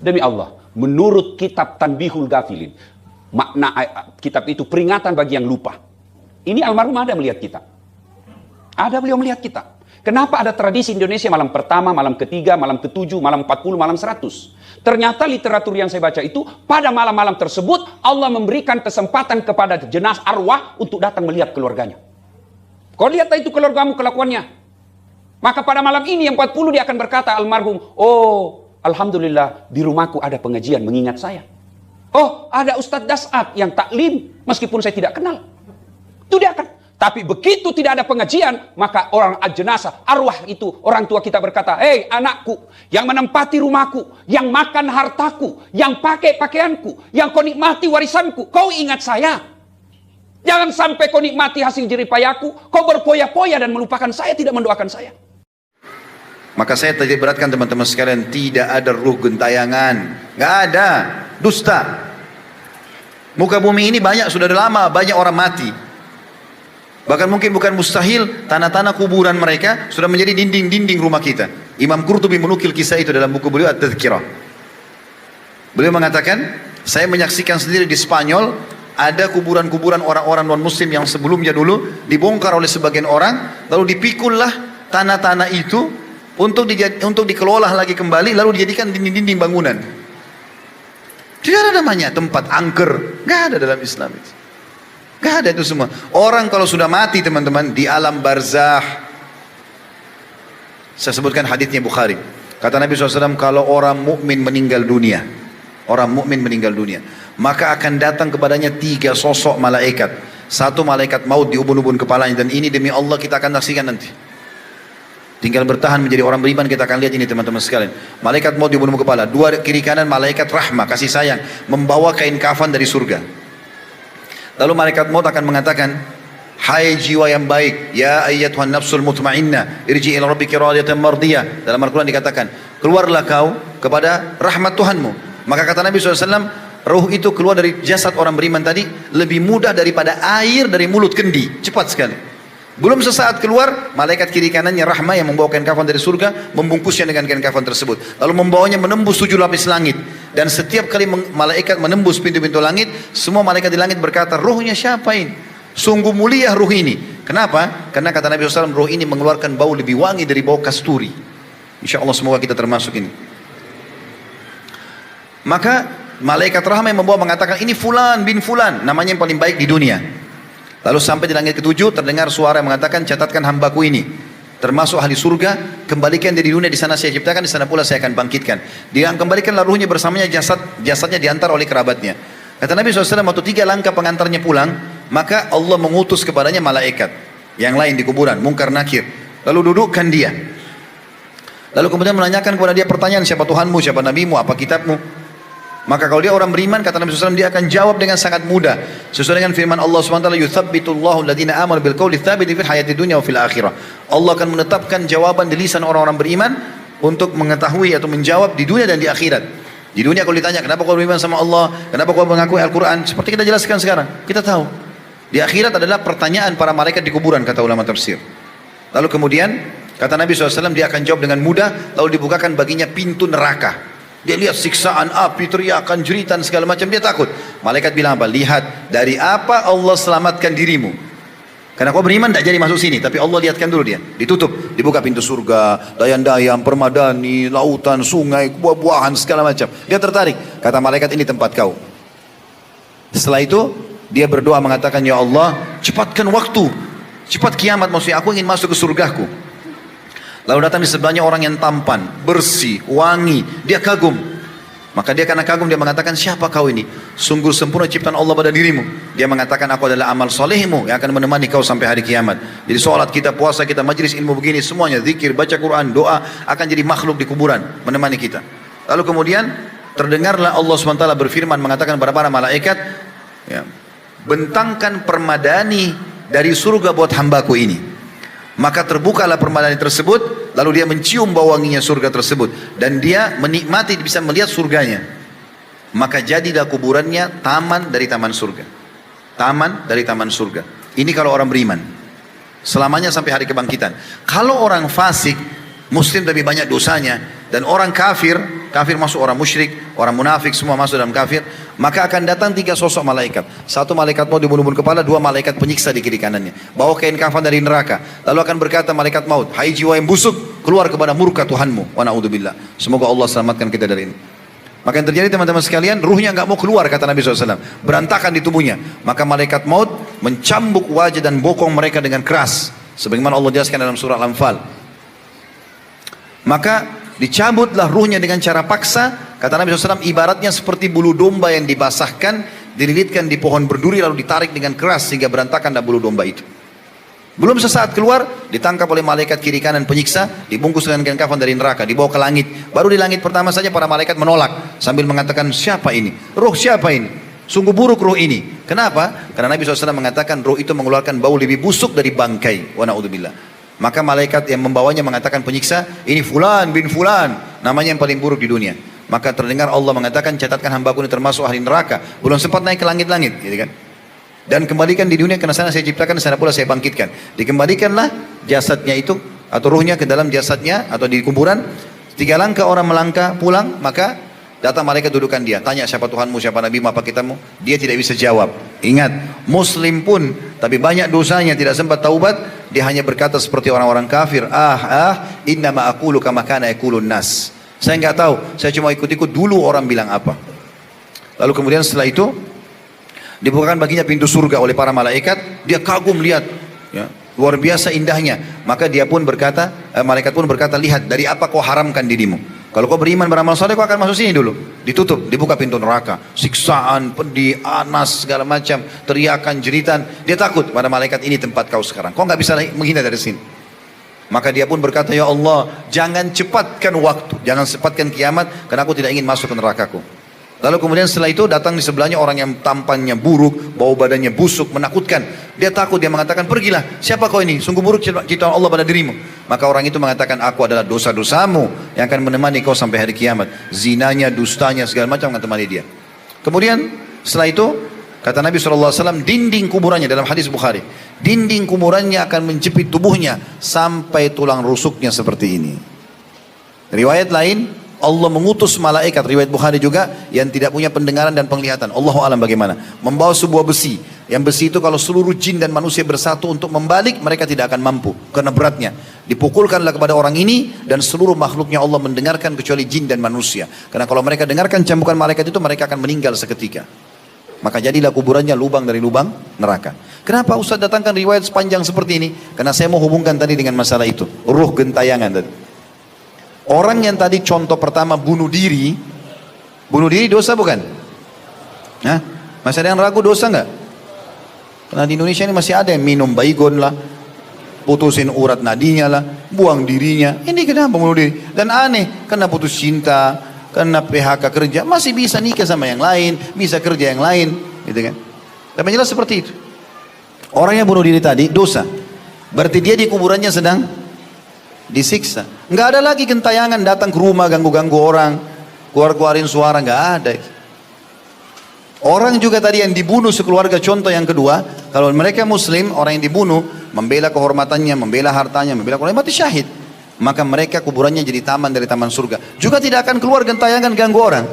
Demi Allah, menurut kitab Tanbihul Ghafilin, makna kitab itu peringatan bagi yang lupa. Ini almarhum ada melihat kita. Ada beliau melihat kita. Kenapa ada tradisi Indonesia malam pertama, malam ketiga, malam ketujuh, malam 40, malam 100? Ternyata literatur yang saya baca itu, pada malam-malam tersebut, Allah memberikan kesempatan kepada jenazah arwah untuk datang melihat keluarganya. Kau lihat itu keluargamu kelakuannya. Maka pada malam ini yang 40 dia akan berkata almarhum, oh alhamdulillah di rumahku ada pengajian mengingat saya. Oh ada Ustadz Das'ad yang taklim meskipun saya tidak kenal. Itu dia akan. Tapi begitu tidak ada pengajian, maka orang jenazah, arwah itu, orang tua kita berkata, hei anakku, yang menempati rumahku, yang makan hartaku, yang pakai pakaianku, yang kau nikmati warisanku, kau ingat saya. Jangan sampai kau nikmati hasil jeripayaku, kau berpoya-poya dan melupakan saya, tidak mendoakan saya. Maka saya tadi beratkan teman-teman sekalian, tidak ada ruh gentayangan, nggak ada, dusta. Muka bumi ini banyak, sudah lama banyak orang mati. Bahkan mungkin bukan mustahil, tanah-tanah kuburan mereka sudah menjadi dinding-dinding rumah kita. Imam Qurtubi menukil kisah itu dalam buku beliau At-Tadhkirah. Beliau mengatakan, saya menyaksikan sendiri di Spanyol, ada kuburan-kuburan orang-orang non-muslim yang sebelumnya dulu dibongkar oleh sebagian orang, lalu dipikullah tanah-tanah itu untuk dikelola lagi kembali, lalu dijadikan dinding-dinding bangunan. Tidak ada namanya tempat angker, nggak ada dalam Islam itu. Gak ada itu semua. Orang kalau sudah mati teman-teman di alam barzah, saya sebutkan haditsnya Bukhari. Kata Nabi SAW, kalau orang mukmin meninggal dunia, maka akan datang kepadanya 3 sosok malaikat. 1 malaikat maut di ubun-ubun kepalanya, dan ini demi Allah kita akan saksikan nanti. Tinggal bertahan menjadi orang beriman, kita akan lihat ini teman-teman sekalian. Malaikat maut di ubun-ubun kepala, 2 kiri kanan malaikat rahmah, kasih sayang, membawa kain kafan dari surga. Lalu malaikat maut akan mengatakan, hai jiwa yang baik, ya ayyatuhan nafsul mutmainnah, irji ila rabbiki radiyatan mardiyah. Dalam Al-Quran dikatakan, keluarlah kau kepada rahmat Tuhanmu. Maka kata Nabi SAW, ruh itu keluar dari jasad orang beriman tadi lebih mudah daripada air dari mulut kendi, cepat sekali. Belum sesaat keluar, malaikat kiri kanannya rahmah yang membawa kain kafan dari surga, membungkusnya dengan kain kafan tersebut, lalu membawanya menembus 7 lapis langit. Dan setiap kali malaikat menembus pintu-pintu langit, semua malaikat di langit berkata, ruhnya siapa ini? Sungguh mulia ruh ini. Kenapa? Karena kata Nabi SAW, ruh ini mengeluarkan bau lebih wangi dari bau kasturi. Insya Allah semoga kita termasuk ini. Maka malaikat rahmah yang membawa mengatakan, ini fulan bin fulan, namanya yang paling baik di dunia. Lalu sampai di langit ke-7 terdengar suara yang mengatakan, catatkan hambaku ini termasuk ahli surga, kembalikan dari dunia, di sana saya ciptakan, di sana pula saya akan bangkitkan. Dia kembalikanlah ruhnya bersamanya, jasadnya diantar oleh kerabatnya. Kata Nabi SAW, waktu 3 langkah pengantarnya pulang, maka Allah mengutus kepadanya malaikat yang lain di kuburan, Munkar Nakir. Lalu dudukkan dia. Lalu kemudian menanyakan kepada dia pertanyaan, siapa Tuhanmu, siapa Nabimu, apa kitabmu? Maka kalau dia orang beriman, kata Nabi SAW, dia akan jawab dengan sangat mudah. Sesuai dengan firman Allah SWT, yuthabbitullahu alladhina amanu bil qawli tsabiti fil hayati dunya wa fil akhirah. Allah akan menetapkan jawaban di lisan orang-orang beriman untuk mengetahui atau menjawab di dunia dan di akhirat. Di dunia kalau ditanya, kenapa kau beriman sama Allah? Kenapa kau mengakui Al-Quran? Seperti kita jelaskan sekarang, kita tahu. Di akhirat adalah pertanyaan para malaikat di kuburan, kata ulama tafsir. Lalu kemudian, kata Nabi SAW, dia akan jawab dengan mudah, lalu dibukakan baginya pintu neraka. Dia lihat siksaan api, teriakan, jeritan, segala macam, dia takut. Malaikat bilang apa? Lihat, dari apa Allah selamatkan dirimu. Karena kau beriman tidak jadi masuk sini, tapi Allah lihatkan dulu dia. Ditutup, dibuka pintu surga, dayang-dayang, permadani, lautan, sungai, buah-buahan, segala macam. Dia tertarik, kata malaikat, ini tempat kau. Setelah itu, dia berdoa mengatakan, ya Allah, cepatkan waktu, cepat kiamat, maksudnya aku ingin masuk ke surgaku. Lalu datang di sebelahnya orang yang tampan, bersih, wangi. Dia kagum. Maka dia karena kagum, dia mengatakan, siapa kau ini? Sungguh sempurna ciptaan Allah pada dirimu. Dia mengatakan, aku adalah amal solehmu yang akan menemani kau sampai hari kiamat. Jadi sholat kita, puasa kita, majlis ilmu begini, semuanya, zikir, baca Quran, doa, akan jadi makhluk di kuburan, menemani kita. Lalu kemudian, terdengarlah Allah SWT berfirman, mengatakan kepada para malaikat, ya, bentangkan permadani dari surga buat hambaku ini. Maka terbukalah permadani tersebut, lalu dia mencium bau wanginya surga tersebut, dan dia menikmati, bisa melihat surganya. Maka jadilah kuburannya taman dari taman surga. Taman dari taman surga. Ini kalau orang beriman, selamanya sampai hari kebangkitan. Kalau orang fasik, muslim tapi banyak dosanya, dan orang kafir kafir masuk, orang musyrik, orang munafik, semua masuk dalam kafir. Maka akan datang 3 sosok malaikat. 1 malaikat maut dibunuh-bunuh kepala, 2 malaikat penyiksa di kiri kanannya. Bawa kain kafan dari neraka. Lalu akan berkata malaikat maut, hai jiwa yang busuk, keluar kepada murka Tuhanmu. Wa na'udzubillah. Semoga Allah selamatkan kita dari ini. Maka yang terjadi teman-teman sekalian, ruhnya nggak mau keluar kata Nabi SAW. Berantakan di tubuhnya. Maka malaikat maut mencambuk wajah dan bokong mereka dengan keras. Sebagaimana Allah jelaskan dalam surah Al-Anfal. Maka dicabutlah ruhnya dengan cara paksa. Kata Nabi SAW, ibaratnya seperti bulu domba yang dibasahkan, dililitkan di pohon berduri lalu ditarik dengan keras sehingga berantakan dah bulu domba itu. Belum sesaat keluar, ditangkap oleh malaikat kiri kanan penyiksa, dibungkus dengan kain kafan dari neraka, dibawa ke langit. Baru di langit pertama saja para malaikat menolak sambil mengatakan, siapa ini? Ruh siapa ini? Sungguh buruk ruh ini. Kenapa? Karena Nabi SAW mengatakan ruh itu mengeluarkan bau lebih busuk dari bangkai. Wa na'udzubillah. Maka malaikat yang membawanya mengatakan penyiksa, ini fulan bin fulan, namanya yang paling buruk di dunia. Maka terdengar Allah mengatakan, catatkan hambaku ini termasuk ahli neraka. Belum sempat naik ke langit-langit, gitu kan? Dan kembalikan di dunia, karena sana saya ciptakan, sana pula saya bangkitkan. Dikembalikanlah jasadnya itu atau ruhnya ke dalam jasadnya atau di kuburan. 3 langkah orang melangkah pulang, maka datang malaikat dudukan dia. Tanya siapa Tuhanmu, siapa Nabimu, apa kitamu? Dia tidak bisa jawab. Ingat, Muslim pun tapi banyak dosanya, tidak sempat taubat. Dia hanya berkata seperti orang-orang kafir. Innama aqulu kama kana yaqulun nas. Saya nggak tahu, saya cuma ikut-ikut dulu orang bilang apa. Lalu kemudian setelah itu dibukakan baginya pintu surga oleh para malaikat. Dia kagum lihat, ya, luar biasa indahnya. Maka dia pun berkata, malaikat pun berkata, lihat dari apa kau haramkan dirimu. Kalau kau beriman beramal saleh, kau akan masuk sini dulu. Ditutup, dibuka pintu neraka, siksaan, pedih, anas, segala macam, teriakan, jeritan. Dia takut pada malaikat, ini tempat kau sekarang. Kau nggak bisa menghindar dari sini. Maka dia pun berkata, ya Allah, jangan cepatkan waktu, jangan cepatkan kiamat, karena aku tidak ingin masuk ke nerakaku. Lalu kemudian setelah itu datang di sebelahnya orang yang tampannya buruk, bau badannya busuk, menakutkan. Dia takut, dia mengatakan, pergilah, siapa kau ini? Sungguh buruk ciptaan Allah pada dirimu. Maka orang itu mengatakan, aku adalah dosa-dosamu yang akan menemani kau sampai hari kiamat. Zinanya, dustanya, segala macam akan temani dia. Kemudian setelah itu, kata Nabi SAW, dinding kuburannya dalam hadis Bukhari, dinding kuburannya akan menjepit tubuhnya sampai tulang rusuknya seperti ini. Riwayat lain, Allah mengutus malaikat, riwayat Bukhari juga, yang tidak punya pendengaran dan penglihatan. Allahu alam bagaimana. Membawa sebuah besi. Yang besi itu kalau seluruh jin dan manusia bersatu untuk membalik, mereka tidak akan mampu karena beratnya. Dipukulkanlah kepada orang ini dan seluruh makhluknya Allah mendengarkan kecuali jin dan manusia. Karena kalau mereka dengarkan cambukan malaikat itu, mereka akan meninggal seketika. Maka jadilah kuburannya lubang dari lubang neraka. Kenapa Ustaz datangkan riwayat sepanjang seperti ini? Karena saya mau hubungkan tadi dengan masalah itu. Ruh gentayangan tadi. Orang yang tadi contoh pertama bunuh diri dosa bukan? Hah? Masih ada yang ragu dosa nggak? Karena di Indonesia ini masih ada yang minum baygon lah, putusin urat nadinya lah, buang dirinya. Ini kenapa bunuh diri? Dan aneh, karena putus cinta, karena PHK kerja, masih bisa nikah sama yang lain, bisa kerja yang lain, gitu kan? Tapi jelas seperti itu. Orang yang bunuh diri tadi dosa, berarti dia di kuburannya sedang disiksa. Nggak ada lagi gentayangan datang ke rumah ganggu-ganggu orang, keluarin suara, nggak ada. Orang juga tadi yang dibunuh sekeluarga, contoh yang kedua, kalau mereka muslim, orang yang dibunuh membela kehormatannya, membela hartanya, membela keluarga, mati syahid. Maka mereka kuburannya jadi taman dari taman surga. Juga tidak akan keluar gentayangan ganggu orang.